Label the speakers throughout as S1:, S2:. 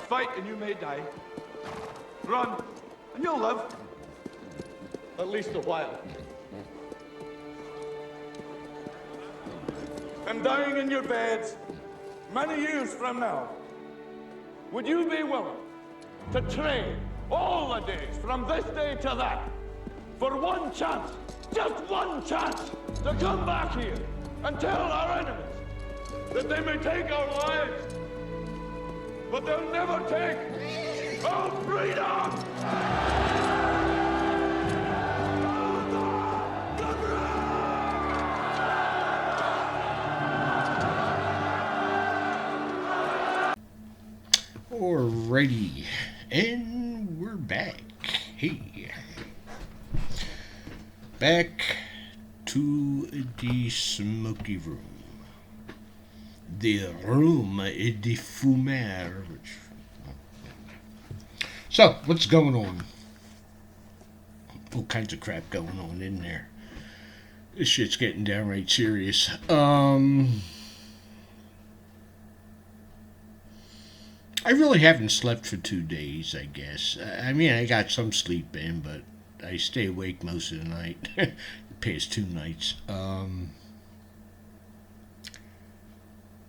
S1: fight and you may die. Run, and you'll live. At least a while. And dying in your beds many years from now, would you be willing to trade all the days from this day to that for one chance, just one chance, to come back here and tell our enemies that they may take our lives, but they'll never take our freedom?
S2: Alrighty, and we're back. Hey, back to the Smoky Room. The room de fumer. So, what's going on? All kinds of crap going on in there. This shit's getting downright serious. I really haven't slept for 2 days, I guess. I mean, I got some sleep in, but I stay awake most of the night. The past 2 nights.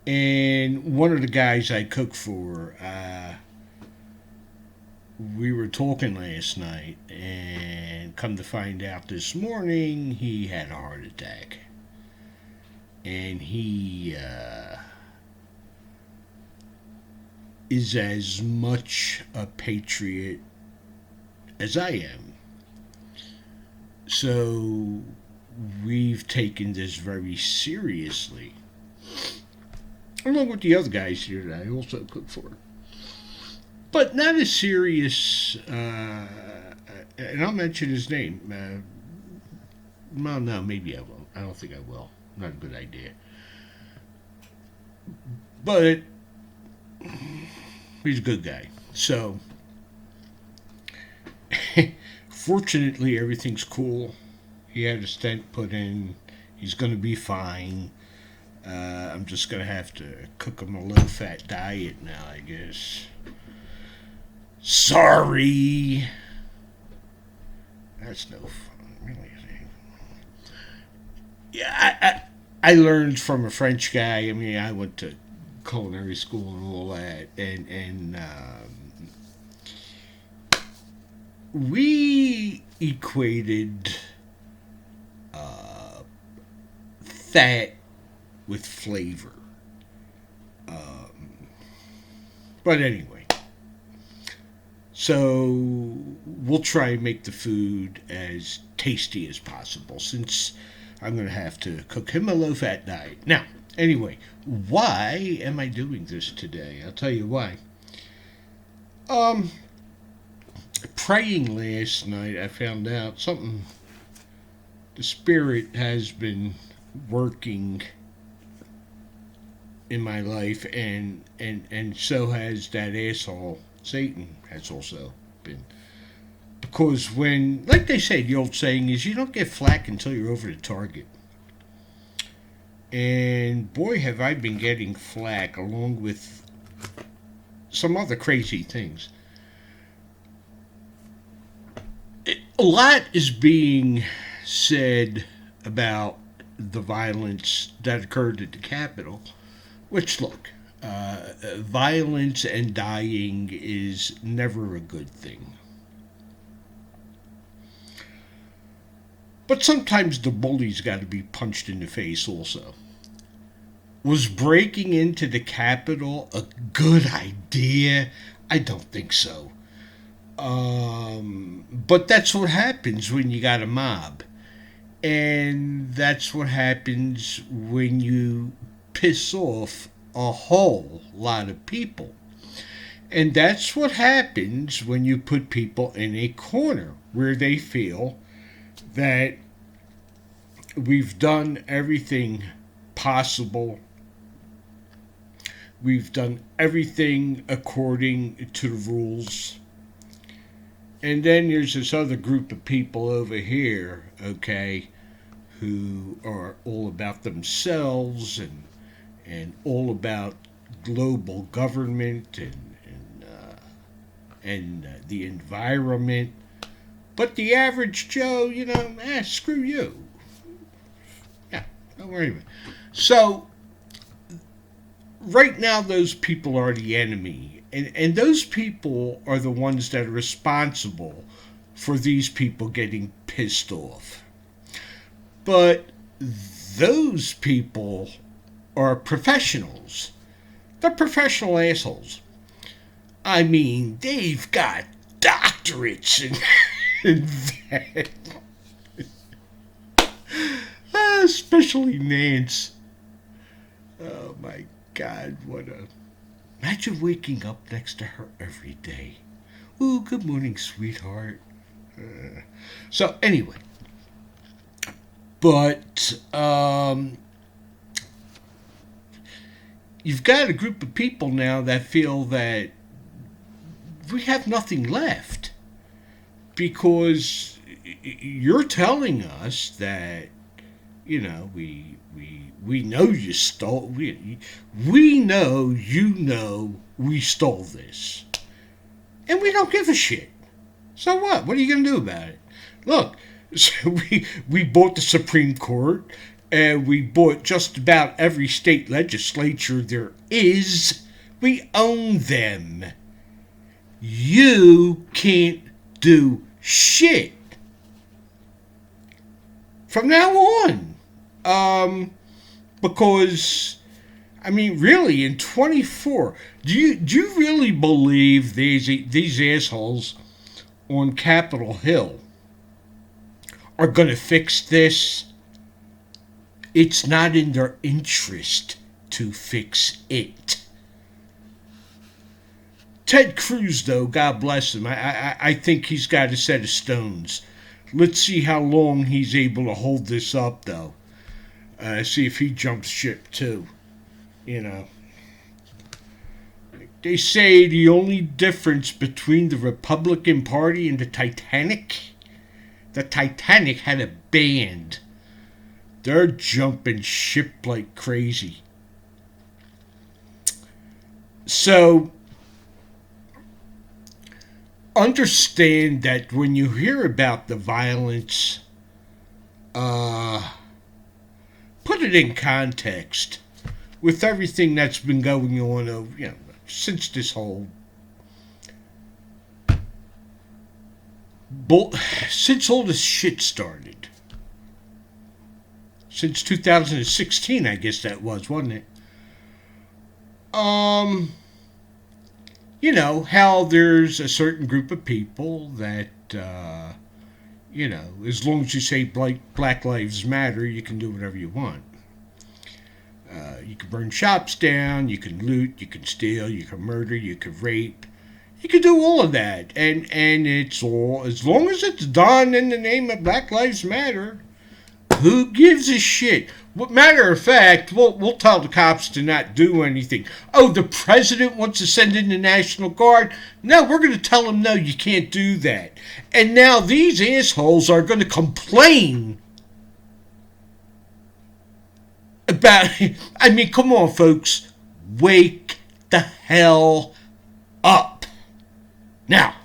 S2: And one of the guys I cook for, we were talking last night, and come to find out this morning, he had a heart attack. And he is as much a patriot as I am. So we've taken this very seriously, along with the other guys here that I also cook for. But not as serious, and I'll mention his name. Well, no, maybe I won't. I don't think I will. Not a good idea. But he's a good guy. So, fortunately, everything's cool. He had a stent put in. He's going to be fine. I'm just going to have to cook him a low-fat diet now, I guess. Sorry. That's no fun, really. Yeah, I learned from a French guy. I mean, I went to culinary school and all that, and we equated fat with flavor. But anyway, so we'll try and make the food as tasty as possible, since I'm going to have to cook him a low-fat diet. Now, anyway, why am I doing this today? I'll tell you why. Praying last night, I found out something. The Spirit has been working in my life, and so has that asshole Satan has also been. Because when, like they say, the old saying is, you don't get flack until you're over the target. And boy, have I been getting flack, along with some other crazy things. A lot is being said about the violence that occurred at the Capitol, which, look, violence and dying is never a good thing. But sometimes the bully's got to be punched in the face also. Was breaking into the Capitol a good idea? I don't think so. But that's what happens when you got a mob. And that's what happens when you piss off a whole lot of people. And that's what happens when you put people in a corner where they feel that we've done everything possible. We've done everything according to the rules. And then there's this other group of people over here, okay, who are all about themselves and all about global government and and the environment. But the average Joe, screw you. Yeah, don't worry about it. So, right now, those people are the enemy. And those people are the ones that are responsible for these people getting pissed off. But those people are professionals. They're professional assholes. I mean, they've got doctorates in that. Especially Nance. Oh my God, imagine waking up next to her every day. Ooh, good morning, sweetheart. So anyway, but you've got a group of people now that feel that we have nothing left because you're telling us that we know you stole. We know we stole this, and we don't give a shit. So what? What are you gonna do about it? Look, so we bought the Supreme Court, and we bought just about every state legislature there is. We own them. You can't do shit from now on. Because, I mean, really, in 24, do you really believe these assholes on Capitol Hill are going to fix this? It's not in their interest to fix it. Ted Cruz, though, God bless him, I think he's got a set of stones. Let's see how long he's able to hold this up, though. See if he jumps ship, too. They say the only difference between the Republican Party and the Titanic had a band. They're jumping ship like crazy. So, understand that when you hear about the violence, put it in context with everything that's been going on, since this whole since all this shit started. Since 2016, I guess that was, wasn't it? How there's a certain group of people that, as long as you say Black Lives Matter, you can do whatever you want. You can burn shops down, you can loot, you can steal, you can murder, you can rape. You can do all of that. And it's all, as long as it's done in the name of Black Lives Matter, who gives a shit? Matter of fact, we'll tell the cops to not do anything. Oh, the president wants to send in the National Guard? No, we're going to tell him, no, you can't do that. And now these assholes are going to complain about, I mean, come on, folks. Wake the hell up. Now,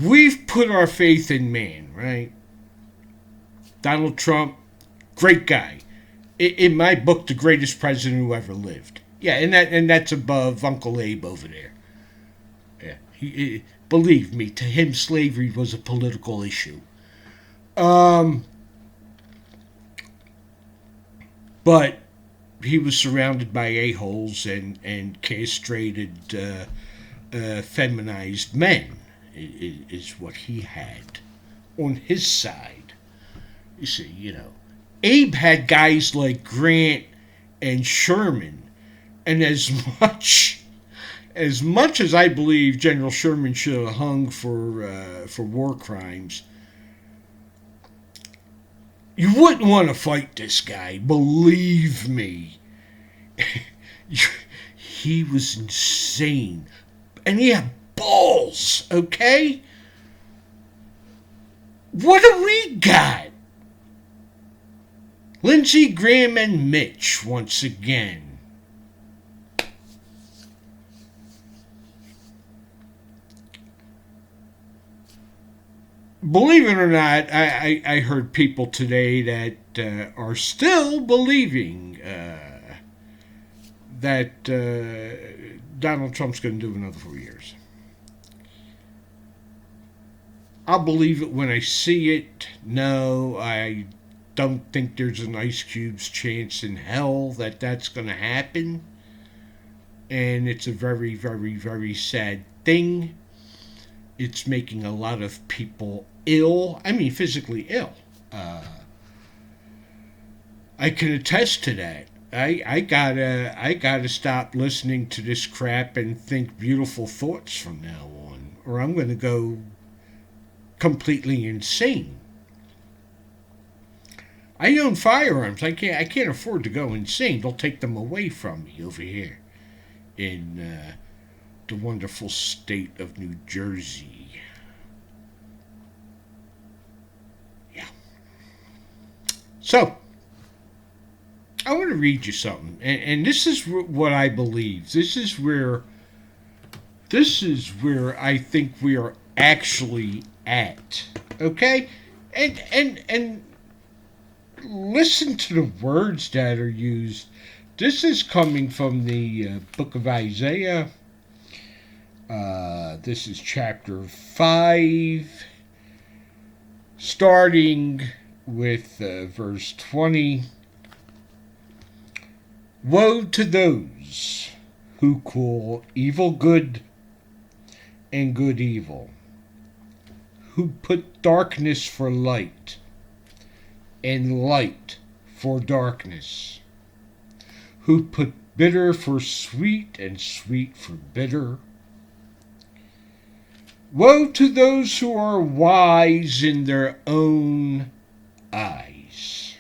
S2: we've put our faith in man, right? Donald Trump, great guy. In my book, the greatest president who ever lived. Yeah, and that's above Uncle Abe over there. Yeah, believe me, to him, slavery was a political issue. But he was surrounded by a-holes and castrated, feminized men, is what he had on his side. You see, Abe had guys like Grant and Sherman, and as much as I believe General Sherman should have hung for war crimes, you wouldn't want to fight this guy, believe me. He was insane. And he had balls, okay? What do we got? Lindsey Graham and Mitch once again. believe it or not, I heard people today that are still believing that Donald Trump's going to do another 4 years. I'll believe it when I see it. No, I don't think there's an Ice Cube's chance in hell that that's going to happen. And it's a very, very, very sad thing. It's making a lot of people ill. I mean, physically ill. I can attest to that. I gotta stop listening to this crap and think beautiful thoughts from now on, or I'm gonna go completely insane. I own firearms. I can't afford to go insane. They'll take them away from me over here in the wonderful state of New Jersey. Yeah. So, I want to read you something, and this is what I believe. This is where I think we are actually at. Okay, and listen to the words that are used. This is coming from the book of Isaiah. This is chapter 5, starting with verse 20. Woe to those who call evil good and good evil, who put darkness for light and light for darkness, who put bitter for sweet and sweet for bitter. Woe to those who are wise in their own eyes,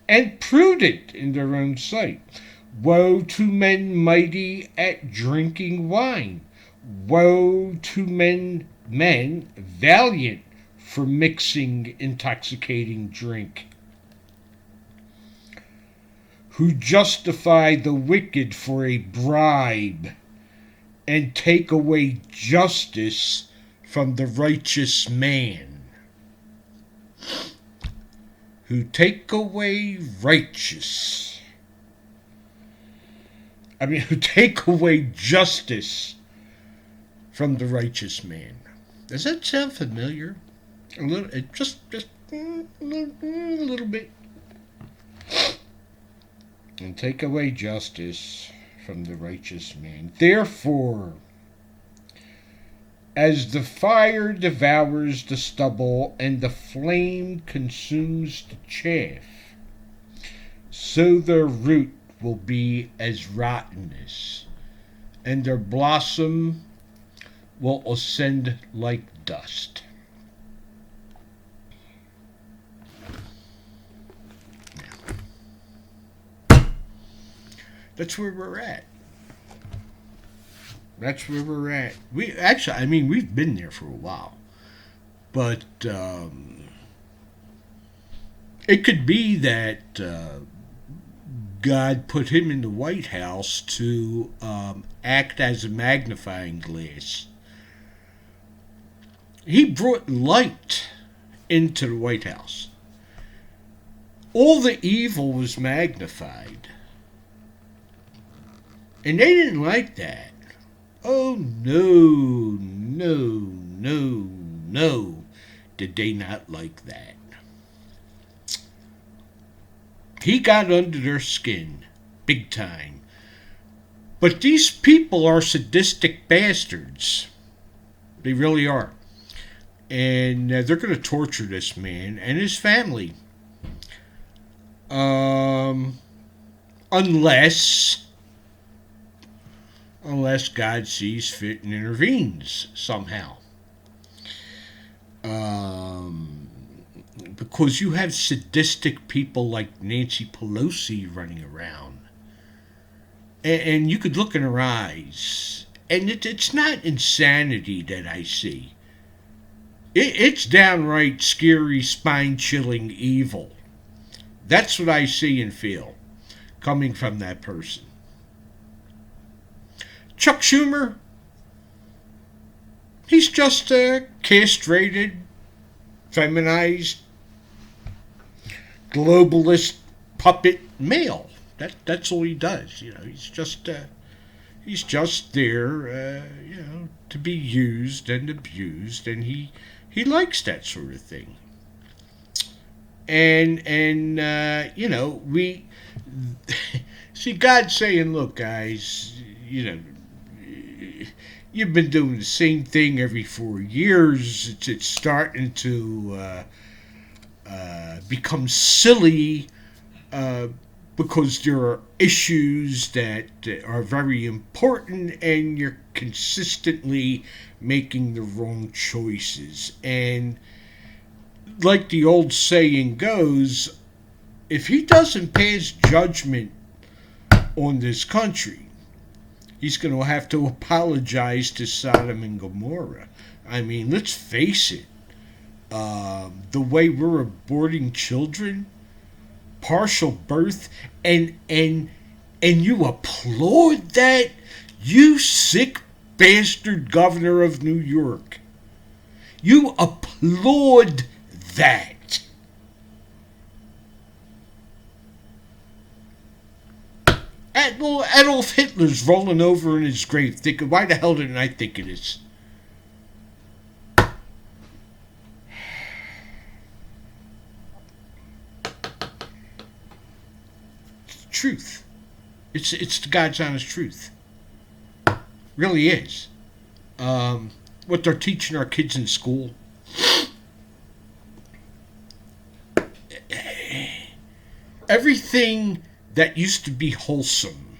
S2: and prudent in their own sight. Woe to men mighty at drinking wine. Woe to men valiant for mixing intoxicating drink, who justify the wicked for a bribe and take away justice from the righteous man. Who take away who take away justice from the righteous man. Does that sound familiar? A little, just a little bit. And take away justice from the righteous man. Therefore, as the fire devours the stubble and the flame consumes the chaff, so their root will be as rottenness, and their blossom will ascend like dust. That's where we're at. That's where we're at. We've been there for a while. But it could be that God put him in the White House to act as a magnifying glass. He brought light into the White House. All the evil was magnified. And they didn't like that. Oh, no, did they not like that. He got under their skin, big time. But these people are sadistic bastards. They really are. And they're going to torture this man and his family. Unless God sees fit and intervenes somehow. Because you have sadistic people like Nancy Pelosi running around. And you could look in her eyes. And it's not insanity that I see. It's downright scary, spine-chilling evil. That's what I see and feel coming from that person. Chuck Schumer, he's just a castrated feminized, globalist puppet male. That's all he does. He's just there, to be used and abused, and he likes that sort of thing. And we see God saying, look, guys, you've been doing the same thing every 4 years. It's starting to become silly because there are issues that are very important, and you're consistently making the wrong choices. And like the old saying goes, if he doesn't pass judgment on this country, he's going to have to apologize to Sodom and Gomorrah. I mean, let's face it. The way we're aborting children, partial birth, and you applaud that, you sick bastard governor of New York. You applaud that. Adolf Hitler's rolling over in his grave thinking, why the hell didn't I think of this? Truth. It's the God's honest truth. Really is. What they're teaching our kids in school. Everything that used to be wholesome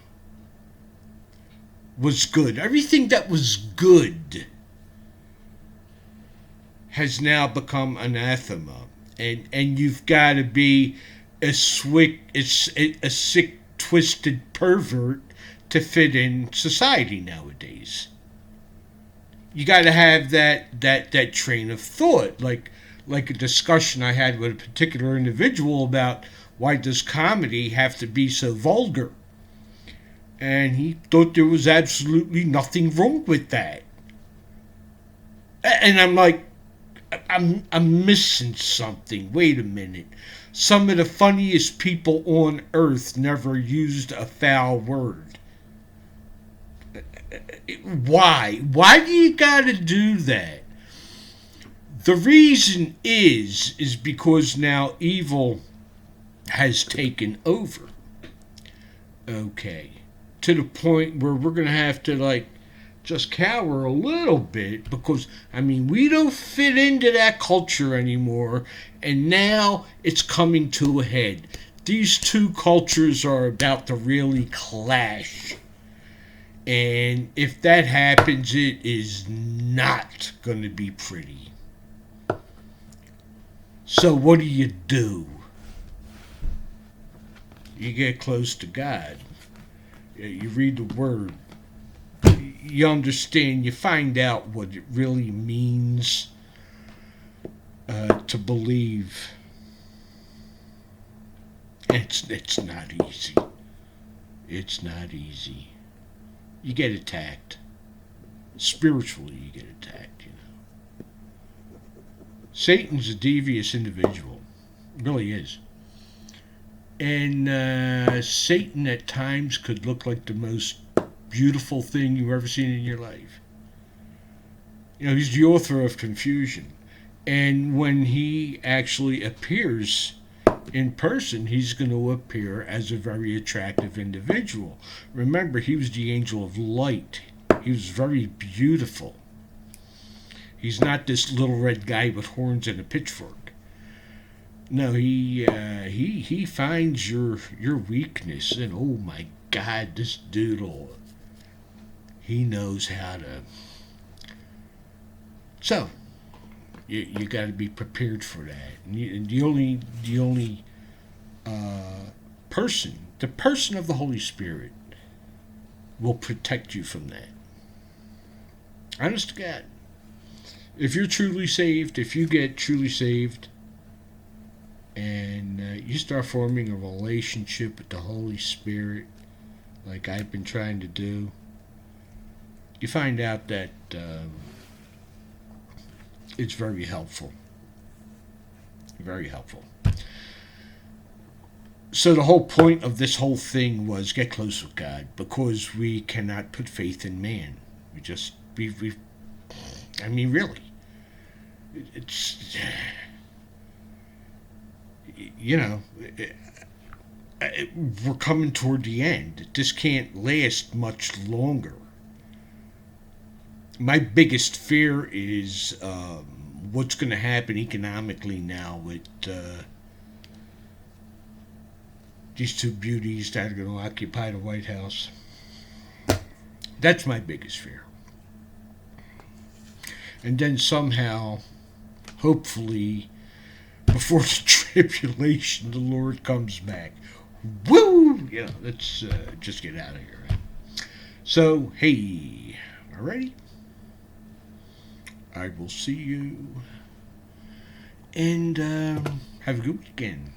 S2: was good. Everything that was good has now become anathema. And you've got to be a sick, twisted pervert to fit in society nowadays. You got to have that train of thought, like a discussion I had with a particular individual about why does comedy have to be so vulgar, and he thought there was absolutely nothing wrong with that. And I'm like, I'm missing something. Wait a minute. Some of the funniest people on earth never used a foul word. Why? Why do you gotta do that? The reason is because now evil has taken over. Okay. To the point where we're gonna have to just cower a little bit, because we don't fit into that culture anymore, and now it's coming to a head. These two cultures are about to really clash, and if that happens, it is not going to be pretty. So what do? You get close to God. You read the Word. You understand, you find out what it really means to believe. It's not easy. It's not easy. You get attacked. Spiritually, you get attacked, Satan's a devious individual. Really is. And Satan at times could look like the most beautiful thing you've ever seen in your life. He's the author of confusion. And when he actually appears in person, he's going to appear as a very attractive individual. Remember, he was the angel of light. He was very beautiful. He's not this little red guy with horns and a pitchfork. No, he finds your weakness, and oh my God, this dude he knows how to. So you got to be prepared for that. And the only person, the person of the Holy Spirit, will protect you from that. Honest to God. If you're truly saved, if you get truly saved, and you start forming a relationship with the Holy Spirit, like I've been trying to do, you find out that it's very helpful. Very helpful. So the whole point of this whole thing was get close with God, because we cannot put faith in man. We I mean, really. It's, you know, we're coming toward the end. This can't last much longer. My biggest fear is what's going to happen economically now with these two beauties that are going to occupy the White House. That's my biggest fear. And then somehow, hopefully, before the tribulation, the Lord comes back. Woo! You know, let's just get out of here. Right? So, hey, alrighty. I will see you. And have a good weekend.